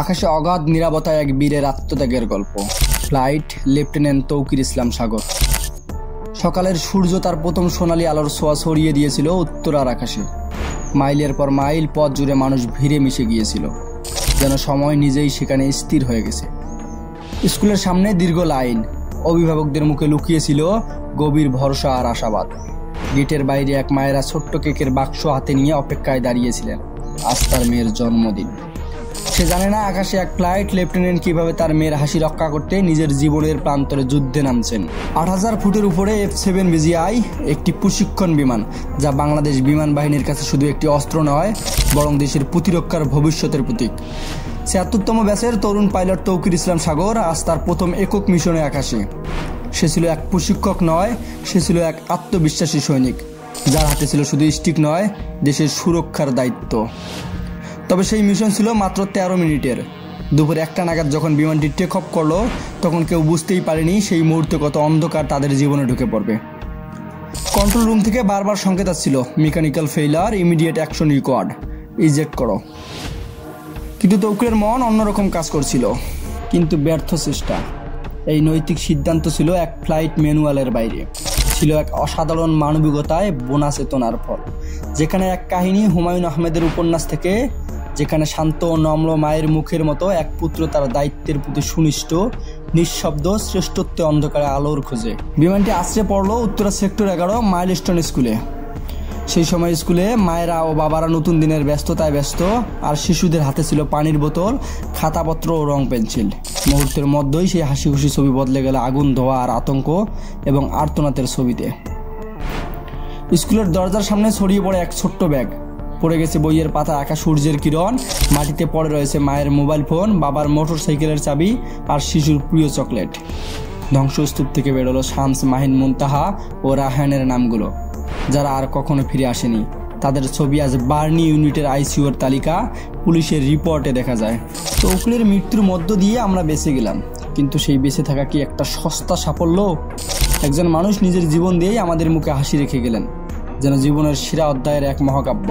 আকাশে অগাধ নিরাপত্তায় এক বীরের আত্মত্যাগের গল্প। ফ্লাইট লেফটেন্যান্ট তৌকির ইসলাম সাগর। সকালের সূর্য তার প্রথম সোনালী আলোর ছোঁয়া ছড়িয়ে দিয়েছিল উত্তরার আকাশে। মাইলের পর মাইল পথ জুড়ে মানুষ ভিড়ে মিশে গিয়েছিল, যেন সময় নিজেই সেখানে স্থির হয়ে গেছে। স্কুলের সামনে দীর্ঘ লাইন, অভিভাবকদের মুখে লুকিয়েছিল গভীর ভরসা আর আশাবাদ। গেটের বাইরে এক মায়েরা ছোট্ট কেকের বাক্স হাতে নিয়ে অপেক্ষায় দাঁড়িয়েছিলেন। আজ তার মেয়ের জন্মদিন। সে জানে না আকাশে এক ফ্লাইট লেফটেন্যান্ট কিভাবে তার মেয়ের হাসি রক্ষা করতে নিজের জীবনের প্রান্তরে যুদ্ধে নামছেন। ৮,০০০ ফুটের উপরে F-7 BGI একটি প্রশিক্ষণ বিমান, যা বাংলাদেশ বিমান বাহিনীর কাছে শুধু একটি অস্ত্র নয়, বরং দেশের প্রতিরক্ষার ভবিষ্যতের প্রতীক। ৭৬তম ব্যাচের তরুণ পাইলট তৌকির ইসলাম সাগর আজ তার প্রথম একক মিশনে আকাশে। সে ছিল এক প্রশিক্ষক নয়, সে ছিল এক আত্মবিশ্বাসী সৈনিক, যার হাতে ছিল শুধু স্টিক নয়, দেশের সুরক্ষার দায়িত্ব। তবে সেই মিশন ছিল মাত্র ১৩ মিনিটের। দুপুর ১টা নাগাদ যখন বিমানটি টেক অফ করলো, তখন কেউ বুঝতেই পারেনি সেই মুহূর্তে কত অন্ধকার তাদের জীবনে ঢুকে পড়বে। কন্ট্রোল রুম থেকে বারবার সংকেত আসছিল, mechanical failure, immediate action required, eject করো। কিন্তু তৌকিরের মন অন্যরকম কাজ করছিল। কিন্তু ব্যর্থ চেষ্টা। এই নৈতিক সিদ্ধান্ত ছিল এক ফ্লাইট ম্যানুয়ালের বাইরে, ছিল এক অসাধারণ মানবিকতায় বোনা চেতনার ফল। যেখানে এক কাহিনী হুমায়ুন আহমেদের উপন্যাস থেকে, যেখানে শান্ত ও নম্র মায়ের মুখের মতো এক পুত্র তার দায়িত্বের প্রতি সুনিষ্ঠ, নিঃশব্দ, শ্রেষ্ঠত্বে অন্ধকারে আলোর খোঁজে। বিমানটি আছড়ে পড়লো উত্তরা সেক্টর ১১ মাইলস্টোন স্কুলে। সেই সময় স্কুলে মায়েরা ও বাবারা নতুন দিনের ব্যস্ততায় ব্যস্ত, আর শিশুদের হাতে ছিল পানির বোতল, খাতাপত্র ও রং পেন্সিল। মুহূর্তের মধ্যেই সেই হাসি খুশি ছবি বদলে গেল আগুন, ধোঁয়া আর আতঙ্ক এবং আর্তনাদের ছবিতে। স্কুলের দরজার সামনে ছড়িয়ে পড়ে এক ছোট্ট ব্যাগ। পড়ে গেছে বইয়ের পাতা, আঁকা সূর্যের কিরণ। মাটিতে পড়ে রয়েছে মায়ের মোবাইল ফোন, বাবার মোটর সাইকেলের চাবি আর শিশুর প্রিয় চকলেট। ধ্বংসস্তূপ থেকে বেরোলো শামস, মাহিন, মুনতাহা ও রাহানের নামগুলো, যারা আর কখনো ফিরে আসেনি। তাদের ছবি আজ বার্নি ইউনিটের ICUর তালিকা, পুলিশের রিপোর্টে দেখা যায়। তৌকিরের মৃত্যুর মধ্য দিয়ে আমরা বেঁচে গেলাম, কিন্তু সেই বেঁচে থাকা কি একটা সস্তা সাফল্য? একজন মানুষ নিজের জীবন দিয়েই আমাদের মুখে হাসি রেখে গেলেন, যেন জীবনের সেরা অধ্যায়ের এক মহাকাব্য।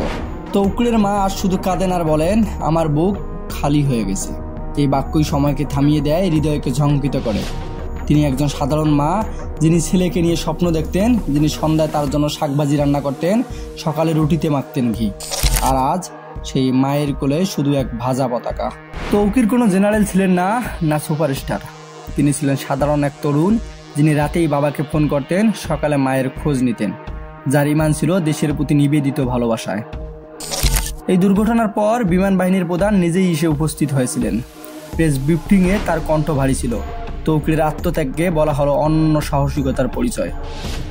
তৌকিরের মা আজ শুধু কাঁদেন আর বলেন, আমার বুক খালি হয়ে গেছে। এই বাক্যই সময়কে থামিয়ে দেয়, হৃদয়কে ঝঙ্কিত করে। তিনি একজন সাধারণ মা, যিনি ছেলেকে নিয়ে স্বপ্ন দেখতেন, যিনি সন্ধ্যায় তার জন্য শাকভাজি রান্না করতেন, সকালে রুটিতে মাখতেন ঘি। আর আজ সেই মায়ের কোলে শুধু এক ভাজা পতাকা। তৌকির কোনো জেনারেল ছিলেন না, না সুপারস্টার। তিনি ছিলেন সাধারণ এক তরুণ, যিনি রাতেই বাবাকে ফোন করতেন, সকালে মায়ের খোঁজ নিতেন, যার ইমান ছিল দেশের প্রতি নিবেদিত ভালোবাসায়। এই দুর্ঘটনার পর বিমান বাহিনীর প্রধান নিজেই এসে উপস্থিত হয়েছিলেন। প্রেস ব্রিফিংয়ে তার কণ্ঠ ভারী ছিল। তৌকিরের আত্মত্যাগকে বলা হলো অন্য সাহসিকতার পরিচয়।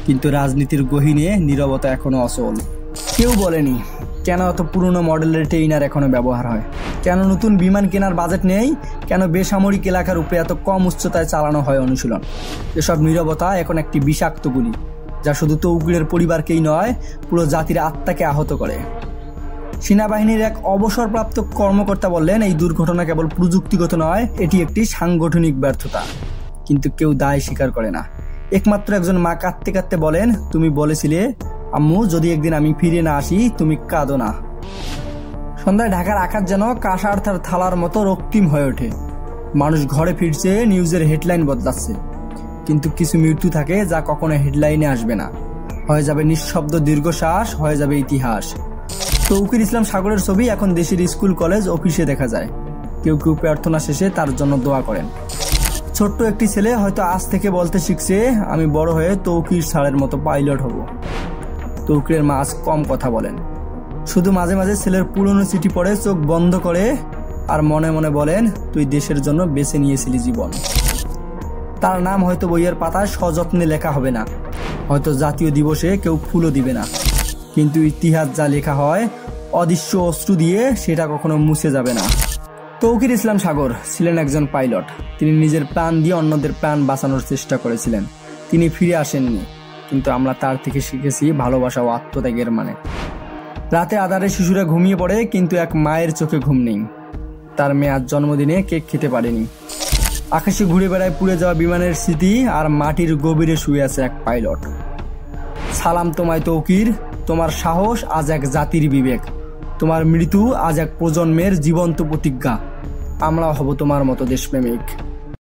কিন্তু রাজনীতির গহীনে নীরবতা এখনো অচল। কেউ বলেনি কেন এত পুরনো মডেলের ট্রেইনার এখনো ব্যবহার হয়, কেন নতুন বিমান কেনার বাজেট নেই, কেন বেসামরিক এলাকার উপরে এত কম উচ্চতায় চালানো হয় অনুশীলন। এসব নীরবতা এখন একটি বিষাক্ত গুলি, যা শুধু তৌকিরের পরিবারকেই নয়, পুরো জাতির আত্মাকে আহত করে। সেনাবাহিনীর এক অবসরপ্রাপ্ত কর্মকর্তা বললেন, এই দুর্ঘটনা কেবল প্রযুক্তিগত নয়, এটি একটি সাংগঠনিক ব্যর্থতা। কিন্তু কেউ দায় স্বীকার করে না। একমাত্র একজন মা কাঁদতে কাঁদতে বলেন, তুমি বলেছিলে আম্মু, যদি একদিন আমি ফিরে না আসি, তুমি কাঁদো না। সন্ধ্যায় ঢাকার আকাশ যেন কাঁসার থালার মতো রক্তিম হয়ে ওঠে। মানুষ ঘরে ফিরছে, নিউজের হেডলাইন বদলাচ্ছে। কিন্তু কিছু মৃত্যু থাকে যা কখনো হেডলাইনে আসবে না। হয়ে যাবে নিঃশব্দ দীর্ঘশ্বাস, হয়ে যাবে ইতিহাস। তৌকির ইসলাম সাগরের ছবি এখন দেশের স্কুল, কলেজ, অফিসে দেখা যায়। কেউ কেউ প্রার্থনা শেষে তার জন্য দোয়া করেন। ছোট্ট একটি ছেলে হয়তো আজ থেকে বলতে শিখছে, আমি বড় হয়ে তৌকির স্যারের মতো পাইলট হব। তৌকিরের মা আজ কম কথা বলেন, শুধু মাঝে মাঝে ছেলের পুরনো চিঠি পড়ে চোখ বন্ধ করে আর মনে মনে বলেন, তুই দেশের জন্য বেছে নিয়েছিলি জীবন। তার নাম হয়তো বইয়ের পাতায় সযত্নে লেখা হবে না, হয়তো জাতীয় দিবসে কেউ ফুলও দিবে না, কিন্তু ইতিহাস যা লেখা হয় অদৃশ্য অশ্রু দিয়ে, সেটা কখনো মুছে যাবে না। তৌকির ইসলাম সাগর ছিলেন একজন পাইলট। তিনি নিজের প্রাণ দিয়ে অন্যদের প্রাণ বাঁচানোর চেষ্টা করেছিলেন। তিনি ফিরে আসেননি, কিন্তু আমরা তার থেকে শিখেছি ভালোবাসা ও আত্মত্যাগের মানে। রাতে আঁধারে শিশুরা ঘুমিয়ে পড়ে, কিন্তু এক মায়ের চোখে ঘুম নেই। তার মেয়ে আজ জন্মদিনে কেক খেতে পারেনি। আকাশে ঘুরে বেড়ায় পুড়ে যাওয়া বিমানের স্মৃতি, আর মাটির গভীরে শুয়ে আছে এক পাইলট। সালাম তোমায় তৌকির, তোমার সাহস আজ এক জাতির বিবেক, তোমার মৃত্যু আজ এক প্রজন্মের জীবন্ত প্রতিজ্ঞা। আমরা হব তোমার মতো দেশপ্রেমিক।